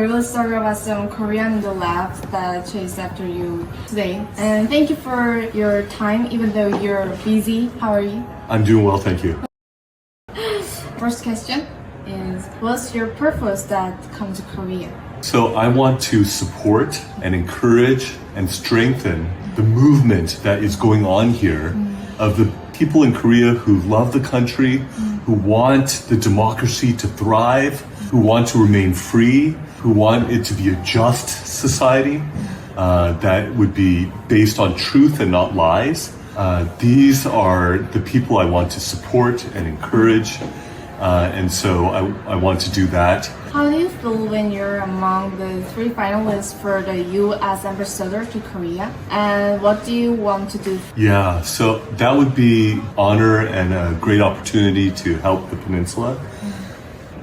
We will start about some Korean in the lab that chased after you today. And thank you for your time, even though you're busy. How are you? I'm doing well, thank you. First question is, what's your purpose that come to Korea? So I want to support and encourage and strengthen the movement that is going on here of the people in Korea who love the country, who want the democracy to thrive, who want to remain free, who want it to be a just society that would be based on truth and not lies. These are the people I want to support and encourage, and so I want to do that. How do you feel when you're among the 3 finalists for the U.S. ambassador to Korea? And what do you want to do? Yeah, so that would be honor and a great opportunity to help the peninsula.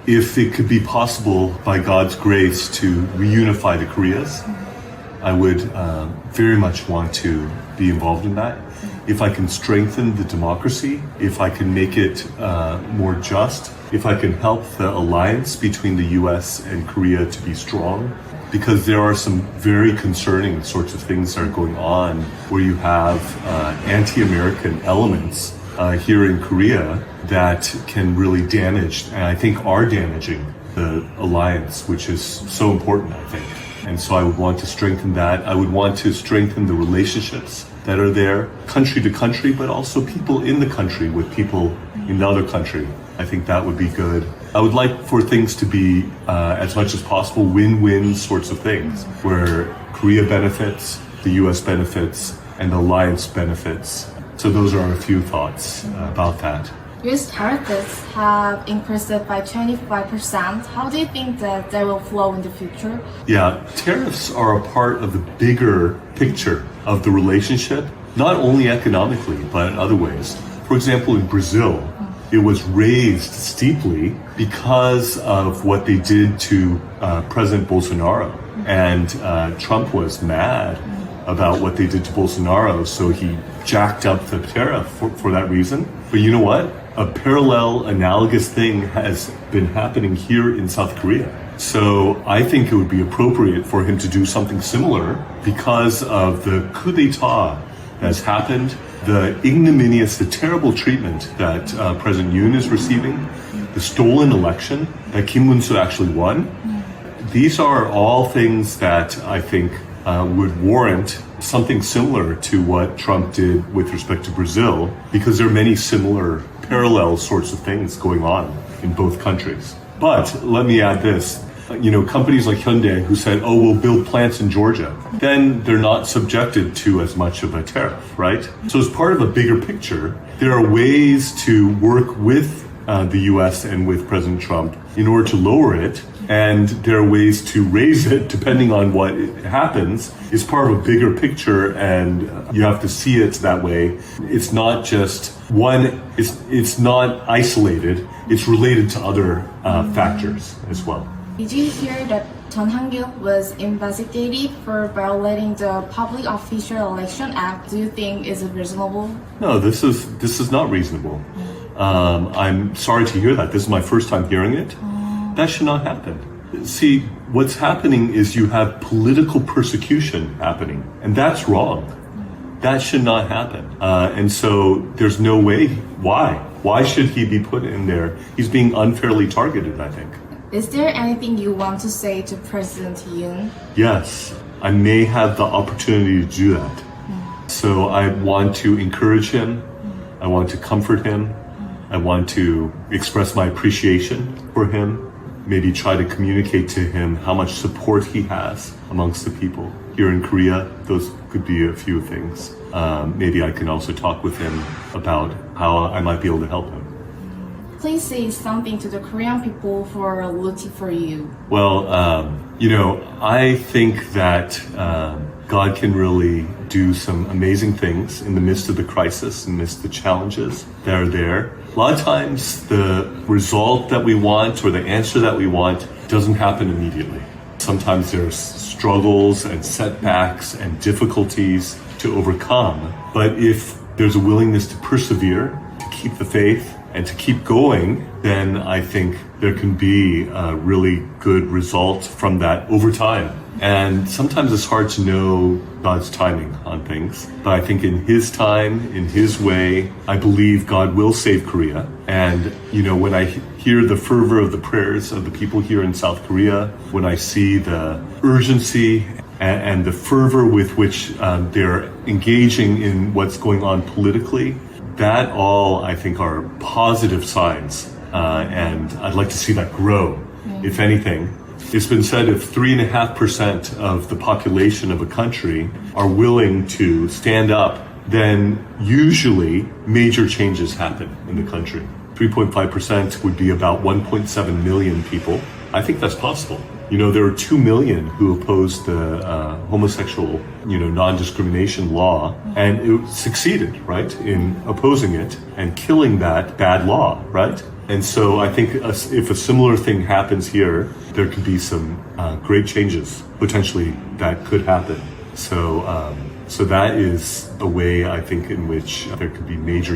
If it could be possible, by God's grace, to reunify the Koreas, I would very much want to be involved in that. If I can strengthen the democracy, if I can make it more just, if I can help the alliance between the US and Korea to be strong, because there are some very concerning sorts of things that are going on where you have anti-American elements here in Korea that can really damage, and I think are damaging, the alliance, which is so important, I think. And so I would want to strengthen that. I would want to strengthen the relationships that are there, country to country, but also people in the country with people in the other country. I think that would be good. I would like for things to be, as much as possible, win-win sorts of things, where Korea benefits, the US benefits, and the alliance benefits. So those are a few thoughts about that. US tariffs have increased it by 25%. How do you think that they will flow in the future? Yeah, tariffs are a part of the bigger picture of the relationship, not only economically, but in other ways. For example, in Brazil, it was raised steeply because of what they did to President Bolsonaro. And Trump was mad about what they did to Bolsonaro, so he jacked up the tariff for that reason. But you know what? A parallel, analogous thing has been happening here in South Korea. So I think it would be appropriate for him to do something similar because of the coup d'etat that's happened, the ignominious, the terrible treatment that President Yoon is receiving, the stolen election that Kim Moon-soo actually won. These are all things that I think would warrant something similar to what Trump did with respect to Brazil, because there are many similar parallel sorts of things going on in both countries. But let me add this. You know, companies like Hyundai who said, oh, we'll build plants in Georgia, then they're not subjected to as much of a tariff, right? So as part of a bigger picture, there are ways to work with the US and with President Trump in order to lower it, and there are ways to raise it depending on what happens. It's part of a bigger picture, and you have to see it that way. It's not just one, it's not isolated, it's related to other factors as well. Did you hear that 전하겠습니다 was investigated for violating the Public Official Election Act? Do you think is it reasonable? No, this is not reasonable. I'm sorry to hear that. This is my first time hearing it. That should not happen. See, what's happening is you have political persecution happening, and that's wrong. That should not happen. And so there's no way. Why? Why should he be put in there? He's being unfairly targeted, I think. Is there anything you want to say to President Yoon? Yes, I may have the opportunity to do that. So I want to encourage him. I want to comfort him. I want to express my appreciation for him. Maybe try to communicate to him how much support he has amongst the people here in Korea. Those could be a few things. Maybe I can also talk with him about how I might be able to help him. Please say something to the Korean people who are rooting for you. Well, you know, I think that God can really do some amazing things in the midst of the crisis, in the midst of the challenges that are there. A lot of times the result that we want or the answer that we want doesn't happen immediately. Sometimes there's struggles and setbacks and difficulties to overcome. But if there's a willingness to persevere, to keep the faith, and to keep going, then I think there can be a really good result from that over time. And sometimes it's hard to know God's timing on things. But I think in His time, in His way, I believe God will save Korea. And, you know, when I hear the fervor of the prayers of the people here in South Korea, when I see the urgency and the fervor with which they're engaging in what's going on politically, that all, I think, are positive signs. And I'd like to see that grow, if anything. It's been said if 3.5% of the population of a country are willing to stand up, then usually major changes happen in the country. 3.5% would be about 1.7 million people. I think that's possible. You know, there are 2 million who opposed the homosexual, non-discrimination law, and it succeeded, right, in opposing it and killing that bad law, right? And so I think if a similar thing happens here, there could be some great changes potentially that could happen. So that is a way I think in which there could be major